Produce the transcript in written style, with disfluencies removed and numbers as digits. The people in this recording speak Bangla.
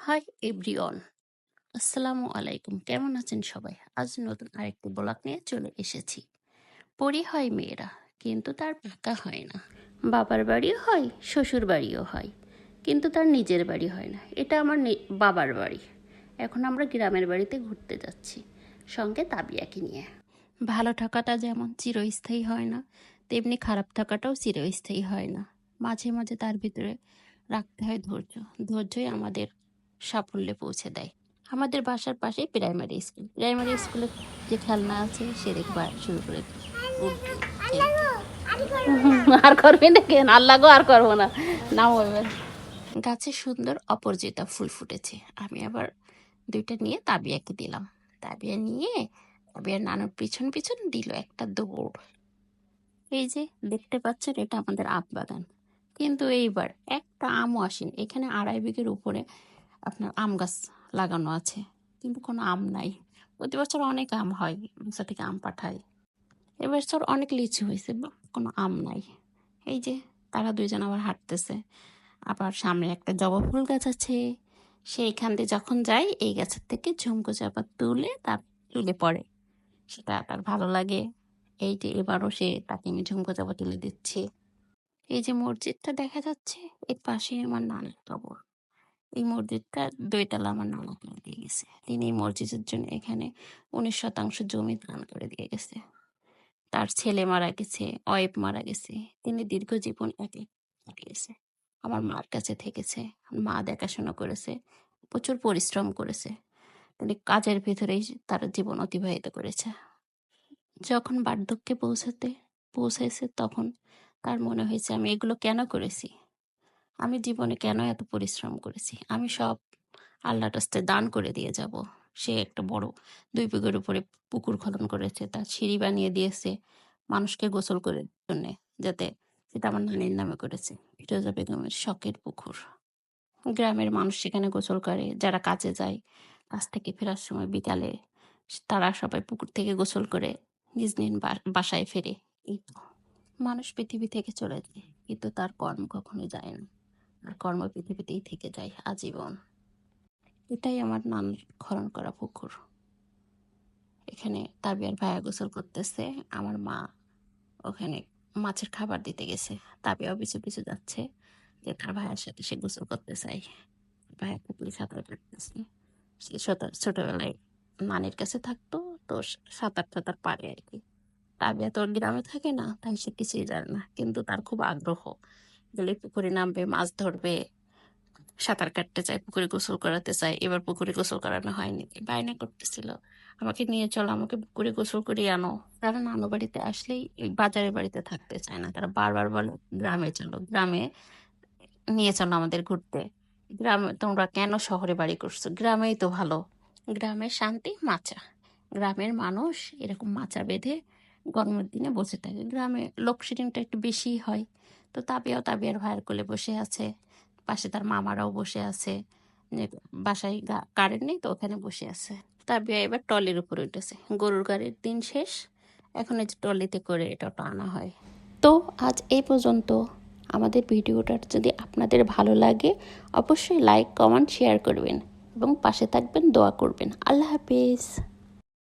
হাই এভরিওয়ান, আসসালামু আলাইকুম। কেমন আছেন সবাই? আজ নতুন আরেকটি ব্লগ নিয়ে চলে এসেছি। পরি হয় মেয়েরা, কিন্তু তার পাকা হয় না। বাবার বাড়িও হয়, শ্বশুর বাড়িও হয়, কিন্তু তার নিজের বাড়ি হয় না। এটা আমার বাবার বাড়ি। এখন আমরা গ্রামের বাড়িতে ঘুরতে যাচ্ছি, সঙ্গে তাবিয়াকে নিয়ে। ভালো থাকাটা যেমন চিরস্থায়ী হয় না, তেমনি খারাপ থাকাটাও চিরস্থায়ী হয় না। মাঝে মাঝে তার ভিতরে রাখতে হয় ধৈর্য। ধৈর্যই আমাদের সাফল্যে পৌঁছে দেয়। আমাদের বাসার পাশে প্রাইমারি স্কুল। প্রাইমারি স্কুলে যে খেলনা আছে সে দেখবার শুরু করে উঠবে খেলতে। আর করবি না কেন? আল্লাহ গো, আর করবো না। নাও এবার। গাছে সুন্দর অপরাজিতা ফুল ফুটেছে। আমি আবার দুইটা নিয়ে তাবিয়াকে দিলাম। তাবিয়া নিয়ে তাবিয়ার নানুর পিছন পিছন দিল একটা দৌড়। এই যে দেখতে পাচ্ছেন, এটা আমাদের আম বাগান। কিন্তু এইবার একটা আমও আসেনি। এখানে 2.5 বিঘের উপরে আপনার আম গাছ লাগানো আছে, কিন্তু কোনো আম নাই। প্রতি বছর অনেক আম হয়, বাসা থেকে আম পাঠায়। এবছর অনেক লিচু হয়েছে, কোনো আম নাই। এই যে তারা দুইজন আবার হাঁটতেছে। আবার সামনে একটা জবা ফুল গাছ আছে, সেইখান দিয়ে যখন যাই এই গাছের থেকে ঝুমকো চাপা তুলে তার তুলে পড়ে, সেটা তার ভালো লাগে। এই যে এবারও সে তাকে আমি ঝুমকো চাপা তুলে দিচ্ছি। এই যে মসজিদটা দেখা যাচ্ছে, এর পাশেই আমার নানার কবর। এই মসজিদটা 2 তলা আমার নানা করে দিয়ে গেছে। তিনি এই মসজিদের জন্য এখানে 19% জমি দান করে দিয়ে গেছে। তার ছেলে মারা গেছে, ওয়াইফ মারা গেছে। তিনি দীর্ঘ জীবন একে কাটিয়েছে। আমার মার কাছে থেকেছে, মা দেখাশোনা করেছে, প্রচুর পরিশ্রম করেছে। তিনি কাজের ভিতরেই তার জীবন অতিবাহিত করেছে। যখন বার্ধক্যে পৌঁছেছে তখন তার মনে হয়েছে, আমি এগুলো কেন করেছি? আমি জীবনে কেন এত পরিশ্রম করেছি? আমি সব আল্লাহর রাস্তায় দান করে দিয়ে যাব। সে একটা বড় 2 বিঘের উপরে পুকুর খনন করেছে, তার সিঁড়ি বানিয়ে দিয়েছে মানুষকে গোসল করার জন্যে, যাতে সেটা আমার নানির নামে করেছে। ফিরোজা বেগমের শখের পুকুর। গ্রামের মানুষ সেখানে গোসল করে, যারা কাজে যায়, কাজ থেকে ফেরার সময় বিকালে তারা সবাই পুকুর থেকে গোসল করে নিজ নিজ বাসায় ফেরে। এই তো, মানুষ পৃথিবী থেকে চলে যায়, কিন্তু তার কর্ম কখনো যায় না। আর কর্ম পৃথিবীতেই থেকে যায় আজীবন। এটাই আমার নানার খনন করা পুকুর। এখানে তাবিয়ার ভাইয়া গোসল করতেছে, আমার মা ওখানে মাছের খাবার দিতে গেছে। তাবিয়াও পিছু পিছু যাচ্ছে, যে তার ভাইয়ের সাথে সে গোসল করতে চায়। ভাইয়া পুকুরে সাঁতার কাটতেছে। সে ছোটবেলায় নানির কাছে থাকতো, তো সাঁতার টাতার পারে আর কি। তাবিয়া তো গ্রামে থাকে না, তাই সে কিছুই জানে না, কিন্তু তার খুব আগ্রহ। গেলে পুকুরে নামবে, মাছ ধরবে, সাঁতার কাটতে চায়, পুকুরে গোসল করাতে চায়। এবার পুকুরে গোসল করানো হয়নি, বায়না করতেছিল, আমাকে নিয়ে চলো, আমাকে পুকুরে গোসল করিয়ে আনো। তারা নানু বাড়িতে আসলেই এই বাজারের বাড়িতে থাকতে চায় না, তারা বারবার বলে গ্রামে চলো, গ্রামে নিয়ে চলো আমাদের ঘুরতে। গ্রামে তোমরা কেন শহরে বাড়ি করছো? গ্রামেই তো ভালো, গ্রামের শান্তি মাচা। গ্রামের মানুষ এরকম মাচা বেঁধে গরমের দিনে বসে থাকে। গ্রামে লোডশেডিংটা একটু বেশি হয়। তো তাবিয়ার ভাইয়ের কোলে বসে আছে, পাশে তার মামারাও বসে আছে। যে বাসায় কারেন্ট নেই, তো ওখানে বসে আছে। তাবিয়া এবার ট্রলির উপরে উঠেছে। গরুর গাড়ির দিন শেষ, এখন এই যে ট্রলিতে করে এটা আনা হয়। তো আজ এই পর্যন্ত। আমাদের ভিডিওটা যদি আপনাদের ভালো লাগে, অবশ্যই লাইক, কমেন্ট, শেয়ার করবেন এবং পাশে থাকবেন, দোয়া করবেন। আল্লাহ হাফিজ।